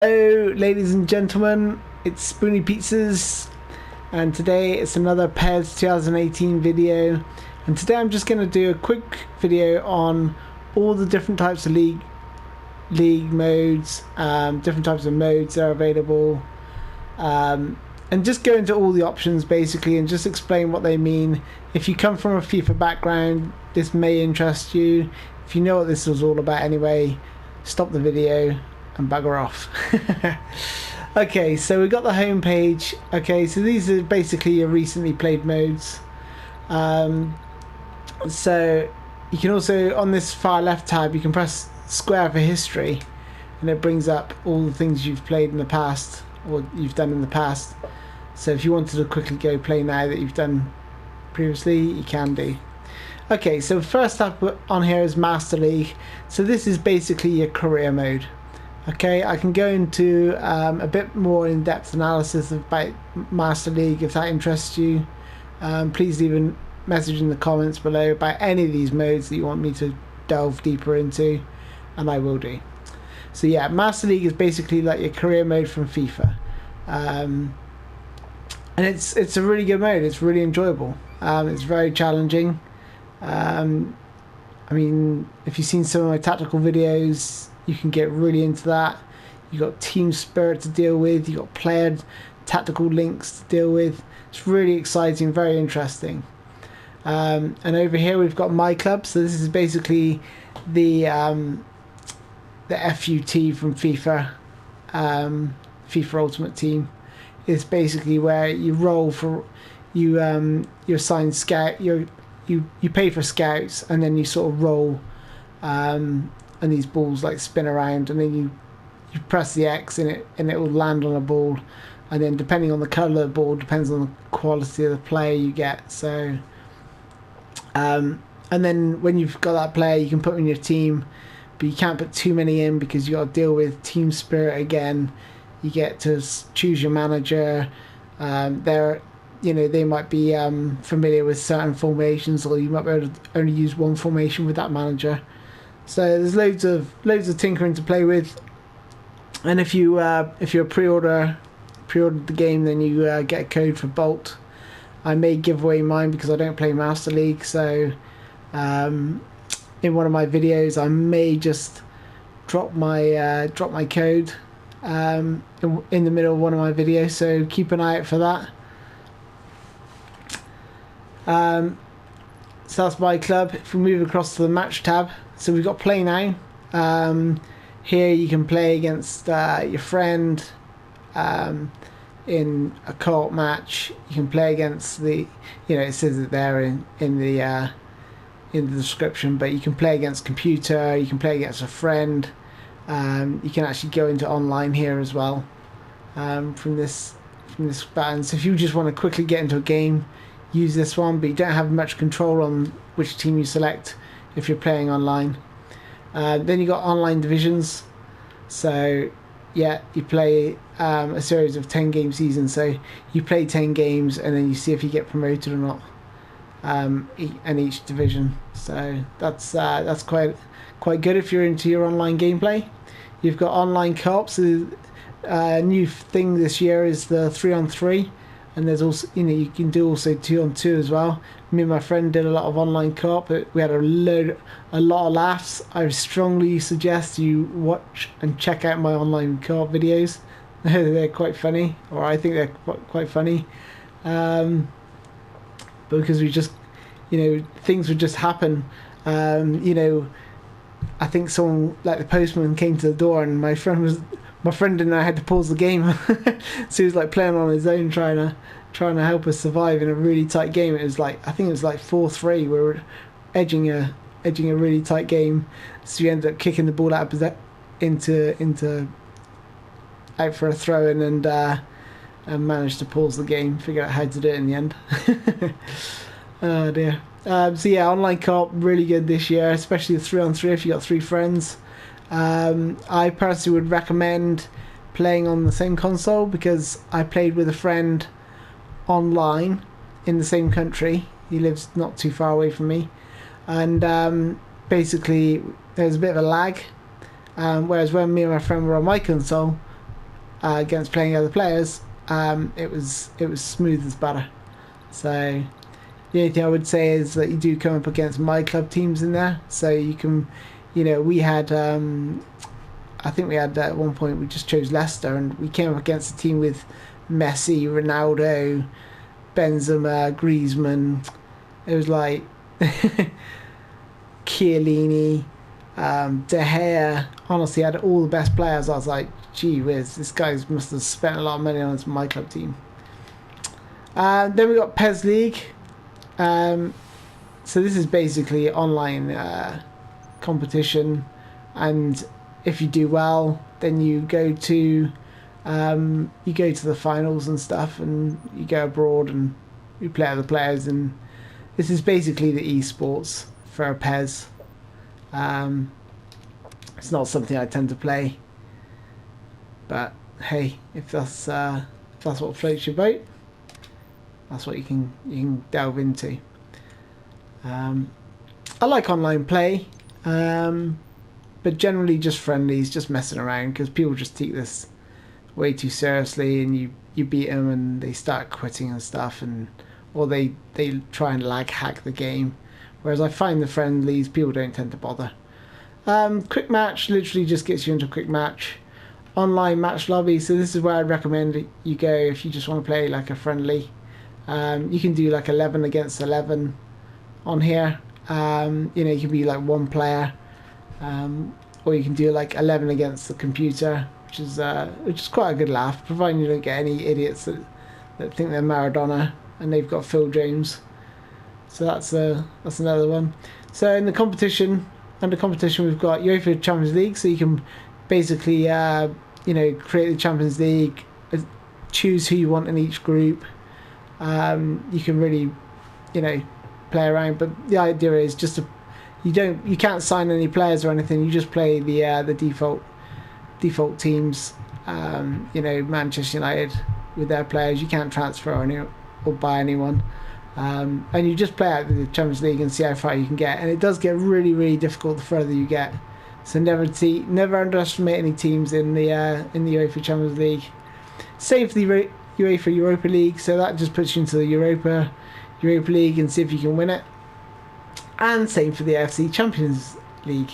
Hello, ladies and gentlemen, it's Spoony Pizzas, and today it's another PES 2018 video. And today I'm just going to do a quick video on all the different types of league modes, different types of modes that are available, and just go into all the options basically, and just explain what they mean. If you come from a FIFA background, this may interest you. If you know what this is all about anyway, stop the video and bugger off. Okay, so we've got the home page. Okay, so these are basically your recently played modes. So you can also, on this far left tab, you can press square for history, and it brings up all the things you've played in the past, or you've done in the past. So if you wanted to quickly go play now that you've done previously, you can do. Okay, so first up on here is Master League. So this is basically your career mode. Okay, I can go into a bit more in-depth analysis about Master League if that interests you. Please leave a message in the comments below about any of these modes that you want me to delve deeper into, and I will do. So yeah, Master League is basically like your career mode from FIFA. And it's a really good mode. It's really enjoyable. It's very challenging. I mean, if you've seen some of my tactical videos, you can get really into that. You've got team spirit to deal with. You've got player tactical links to deal with. It's really exciting, very interesting. And over here we've got My Club. So this is basically the FUT from FIFA. FIFA Ultimate Team. It's basically where you roll for you assign scout. You pay for scouts, and then you sort of roll. And these balls like spin around, and then you press the X and it will land on a ball, and then depending on the colour of the ball depends on the quality of the player you get. So and then when you've got that player, you can put them in your team, but you can't put too many in because you got to deal with team spirit again. You get to choose your manager. They might be familiar with certain formations, or you might be able to only use one formation with that manager. So there's loads of tinkering to play with, and if you're pre-ordered the game, then you get a code for Bolt. I may give away mine because I don't play Master League. So in one of my videos, I may just drop my code in the middle of one of my videos. So keep an eye out for that. So that's My Club. If we move across to the match tab, so we've got Play Now. Here you can play against your friend in a co-op match. You can play against it says it there in the description, but you can play against computer. You can play against a friend. You can actually go into online here as well from this button. So if you just want to quickly get into a game, use this one, but you don't have much control on which team you select if you're playing online. Then you got online divisions. So yeah, you play a series of 10 game seasons. So you play 10 games and then you see if you get promoted or not, and each division. So that's quite good if you're into your online gameplay. You've got online co-op. So new thing this year is the 3-on-3. And there's also, you can do also 2-on-2 as well. Me and my friend did a lot of online co-op. We had a lot of laughs. I strongly suggest you watch and check out my online co-op videos. They're quite funny, or I think they're quite funny. Because we just, things would just happen. I think someone, like the postman, came to the door, and my friend and I had to pause the game. So he was like playing on his own, trying to help us survive in a really tight game. It was like, I think it was like 4-3. We were edging a really tight game. So we ended up kicking the ball out of into out for a throw in, and managed to pause the game. Figure out how to do it in the end. Oh dear. So yeah, online co-op really good this year, especially the 3-on-3 if you got 3 friends. I personally would recommend playing on the same console, because I played with a friend online in the same country. He lives not too far away from me, and basically there's a bit of a lag, whereas when me and my friend were on my console, against playing other players, it was smooth as butter. So the only thing I would say is that you do come up against my club teams in there, so you can, we had, I think we had at one point we just chose Leicester, and we came up against a team with Messi, Ronaldo, Benzema, Griezmann. It was like Chiellini, De Gea. Honestly, had all the best players. I was like, gee whiz, this guy must have spent a lot of money on his my club team. Then we got PES League. So this is basically online competition, and if you do well, then you go to the finals and stuff, and you go abroad and you play other players, and this is basically the esports for a PES. It's not something I tend to play, but hey, if that's what floats your boat, that's what you can delve into. I like online play, but generally just friendlies, just messing around, because people just take this way too seriously, and you beat them and they start quitting and stuff, or they try and lag hack the game. Whereas I find the friendlies, people don't tend to bother. Quick match literally just gets you into a quick match. Online match lobby, so this is where I'd recommend you go if you just want to play like a friendly. You can do like 11 against 11 on here. You can be like one player, or you can do like 11 against the computer, which is quite a good laugh, providing you don't get any idiots that think they're Maradona and they've got Phil Jones. So that's another one. So in the competition, under competition, we've got UEFA Champions League. So you can basically create the Champions League, choose who you want in each group. You can really, play around, but the idea is just you can't sign any players or anything. You just play the default teams. Manchester United with their players. You can't transfer or buy anyone, and you just play out the Champions League and see how far you can get. And it does get really, really difficult the further you get. So never underestimate any teams in the UEFA Champions League. Same for the UEFA Europa League, so that just puts you into the Europa League and see if you can win it. And same for the AFC Champions League.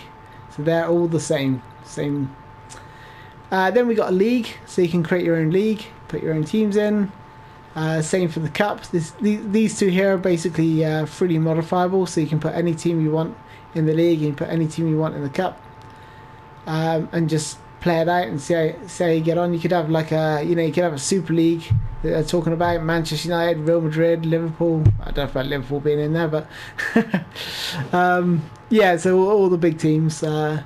So they're all the same. Then we got a league, so you can create your own league, put your own teams in. Same for the cup. These two here are basically freely modifiable, so you can put any team you want in the league, and you put any team you want in the cup, and just play it out and see how you get on. You could have like you could have a Super League that they're talking about, Manchester United, Real Madrid, Liverpool. I don't know about Liverpool being in there, but so all the big teams. So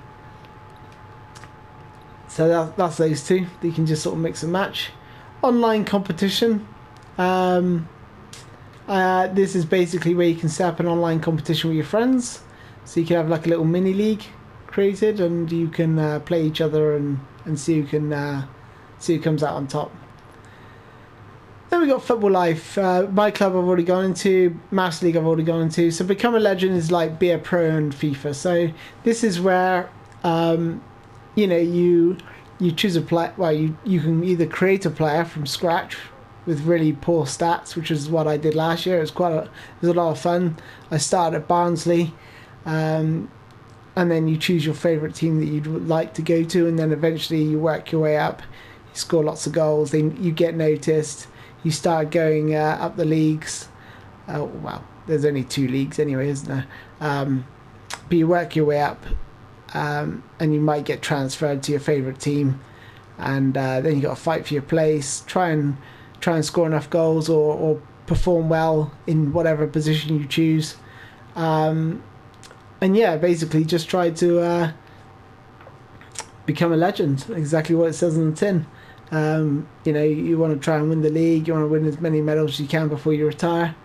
that's those two. You can just sort of mix and match. Online competition. This is basically where you can set up an online competition with your friends. So you can have like a little mini league created, and you can play each other and see who comes out on top. Then we got Football Life. My club I've already gone into, Master League I've already gone into. So Become a Legend is like be a pro in FIFA. So this is where you choose a player. Well, you can either create a player from scratch with really poor stats, which is what I did last year. It was a lot of fun. I started at Barnsley, and then you choose your favourite team that you'd like to go to, and then eventually you work your way up. You score lots of goals, then you get noticed. You start going up the leagues. There's only 2 leagues anyway, isn't there? But you work your way up, and you might get transferred to your favourite team, and then you got to fight for your place. Try and score enough goals or perform well in whatever position you choose. Basically just try to become a legend. Exactly what it says on the tin. You want to try and win the league. You want to win as many medals as you can before you retire.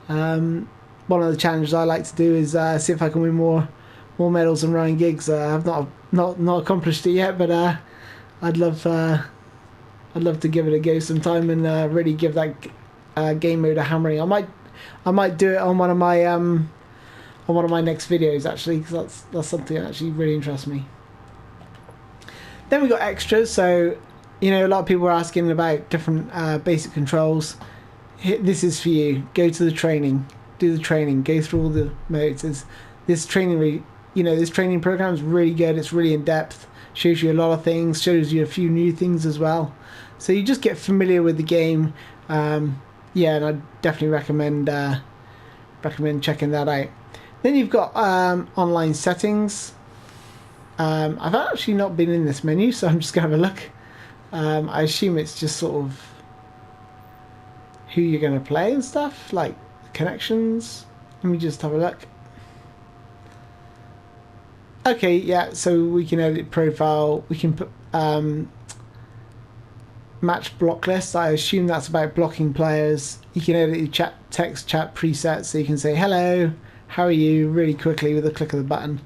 One of the challenges I like to do is see if I can win more medals than Ryan Giggs. I've not accomplished it yet, but I'd love to give it a go sometime and really give that game mode a hammering. I might do it on one of my next videos actually, because that's something that actually really interests me. Then we got extras. So You know, a lot of people are asking about different basic controls. This is for you. Go to the training, do the training, go through all the modes. This training, this training program is really good. It's really in depth. Shows you a lot of things. Shows you a few new things as well. So you just get familiar with the game. Yeah, and I definitely recommend checking that out. Then you've got online settings. I've actually not been in this menu, so I'm just going to have a look. I assume it's just sort of who you're going to play and stuff, like connections. Let me just have a look. Okay, yeah, so we can edit profile. We can put match block list. I assume that's about blocking players. You can edit your text chat presets, so you can say hello, how are you, really quickly with a click of the button.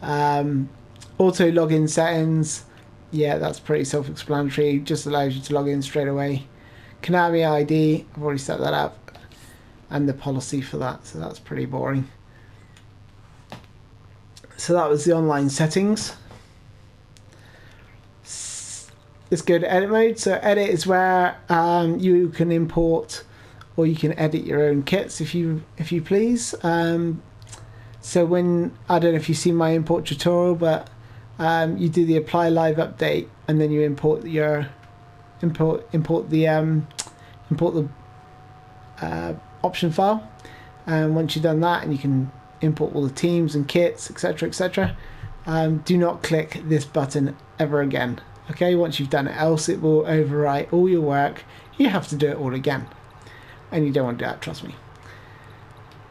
Auto login settings, yeah, that's pretty self-explanatory. Just allows you to log in straight away. Konami ID, I've already set that up, and the policy for that, so that's pretty boring. So that was the online settings. Let's go to edit mode. So edit is where you can import or you can edit your own kits if you please. So when, I don't know if you've seen my import tutorial, but you do the apply live update and then you import the option file. And once you've done that, and you can import all the teams and kits, etc., etc. Do not click this button ever again. Okay, once you've done it, else it will overwrite all your work. You have to do it all again, and you don't want to do that, trust me.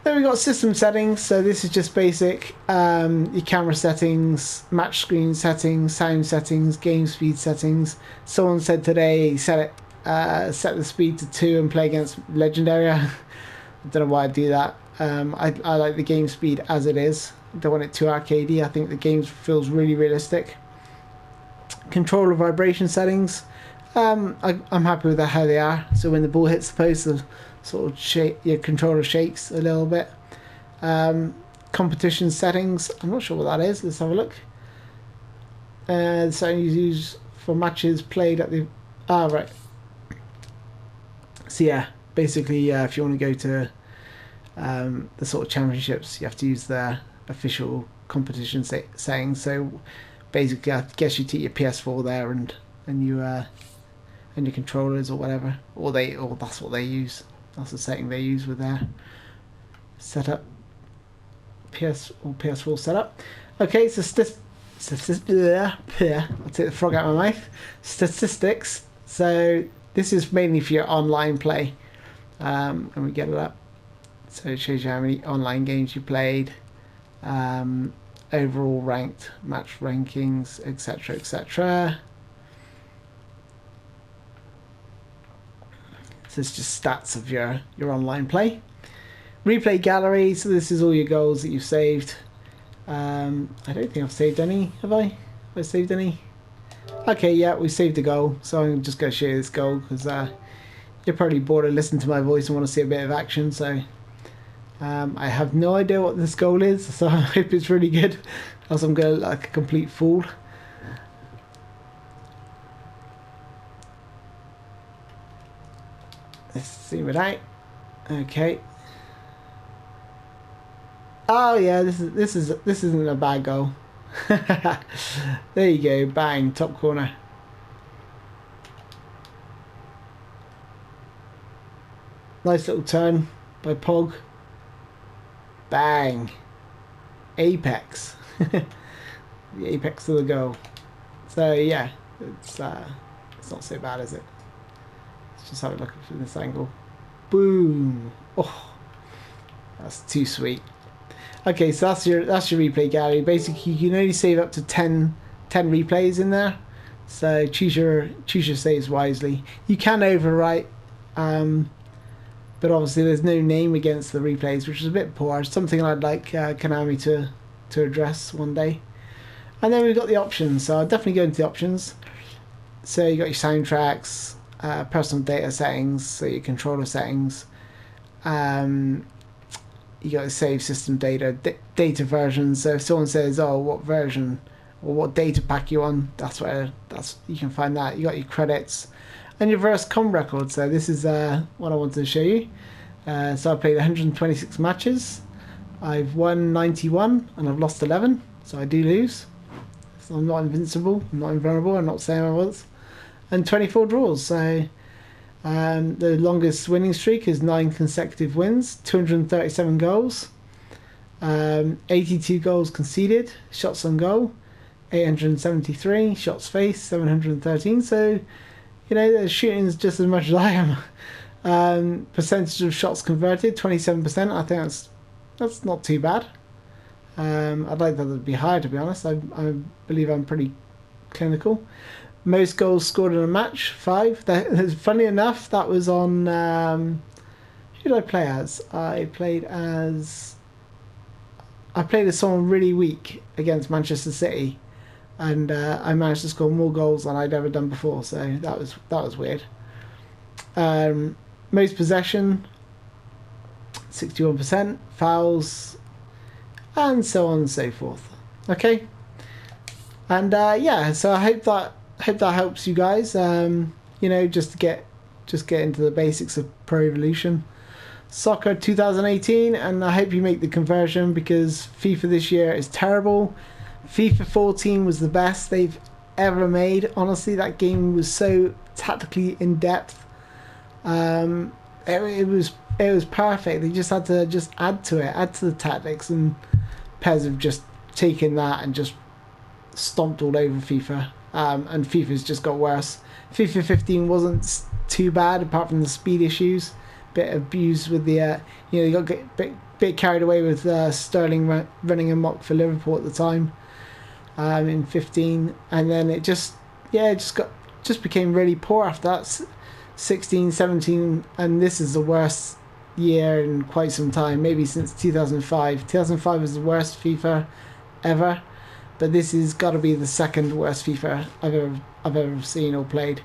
Then we've got system settings. So this is just basic, your camera settings, match screen settings, sound settings, game speed settings. Someone said today set the speed to 2 and play against Legendary. I don't know why I do that. I like the game speed as it is. I don't want it too arcadey. I think the game feels really realistic. Controller vibration settings. I'm happy with how they are. So when the ball hits the post, the sort of your controller shakes a little bit. Competition settings. I'm not sure what that is. Let's have a look. The settings used for matches played at the. Right. So yeah, basically, if you want to go to the sort of championships, you have to use their official competition settings. So basically, I guess you take your PS4 there and your controllers or whatever, or that's what they use. That's the setting they use with their setup, PS4 setup. Okay, so I'll take the frog out of my mouth. Statistics. So this is mainly for your online play, and we get it up. So it shows you how many online games you played, overall ranked, match rankings, etc., etc. So it's just stats of your online play. Replay gallery. So this is all your goals that you've saved. I don't think I've saved any. Have I? Have I saved any? Okay, yeah, we saved a goal. So I'm just going to show you this goal because you're probably bored of listening to my voice and want to see a bit of action. So I have no idea what this goal is. So I hope it's really good. Else I'm going to look like a complete fool. Let's zoom it out. Okay. Oh yeah, this isn't a bad goal. There you go, bang, top corner. Nice little turn by Pog. Bang. Apex. The apex of the goal. So yeah, it's not so bad, is it? Let's just have a look from this angle. Boom. Oh, that's too sweet. Okay, so that's your replay gallery. Basically, you can only save up to 10 replays in there. So choose your saves wisely. You can overwrite, but obviously there's no name against the replays, which is a bit poor. Something I'd like Konami to address one day. And then we've got the options. So I'll definitely go into the options. So you got your soundtracks, personal data settings, so your controller settings. You got to save system data versions. So if someone says, "Oh, what version or what data pack you're on. That's you can find that. You got your credits and your verse com record. So this is what I wanted to show you. So I played 126 matches. I've won 91 and I've lost 11. So I do lose. So I'm not invincible. I'm not invulnerable. I'm not saying I was. And 24 draws. So the longest winning streak is 9 consecutive wins, 237 goals, 82 goals conceded, shots on goal, 873, shots faced, 713. So, you know, the shooting's just as much as I am. Percentage of shots converted, 27%. I think that's not too bad. I'd like that to be higher, to be honest. I believe I'm pretty clinical. Most goals scored in a match, 5. Funny enough, that was on... who did I play as? I played as someone really weak against Manchester City, and I managed to score more goals than I'd ever done before. So that was weird. Most possession, 61%. Fouls, and so on and so forth. Okay, and yeah. So I hope that helps you guys. You know, just get into the basics of Pro Evolution Soccer 2018, and I hope you make the conversion, because FIFA this year is terrible. FIFA 14 was the best they've ever made. Honestly, that game was so tactically in depth. It was perfect. They just had to add to the tactics, and PES have just taken that and just stomped all over FIFA. And FIFA's just got worse. FIFA 15 wasn't too bad, apart from the speed issues. Bit abused with the, you know, you got a bit carried away with Sterling running amok for Liverpool at the time, in 15, and then it just became really poor after that. 16, 17, and this is the worst year in quite some time, maybe since 2005. 2005 was the worst FIFA ever, but this has got to be the second worst FIFA I've ever seen or played.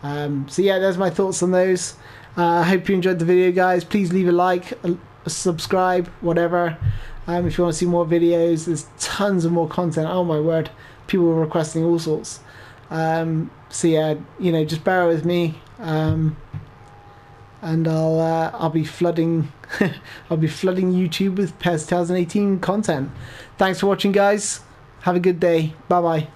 So yeah, there's my thoughts on those. I hope you enjoyed the video, guys. Please leave a like, a subscribe, whatever. If you want to see more videos, there's tons of more content. Oh my word, people were requesting all sorts. So yeah, you know, just bear with me, and I'll be flooding YouTube with PES 2018 content. Thanks for watching, guys. Have a good day. Bye bye.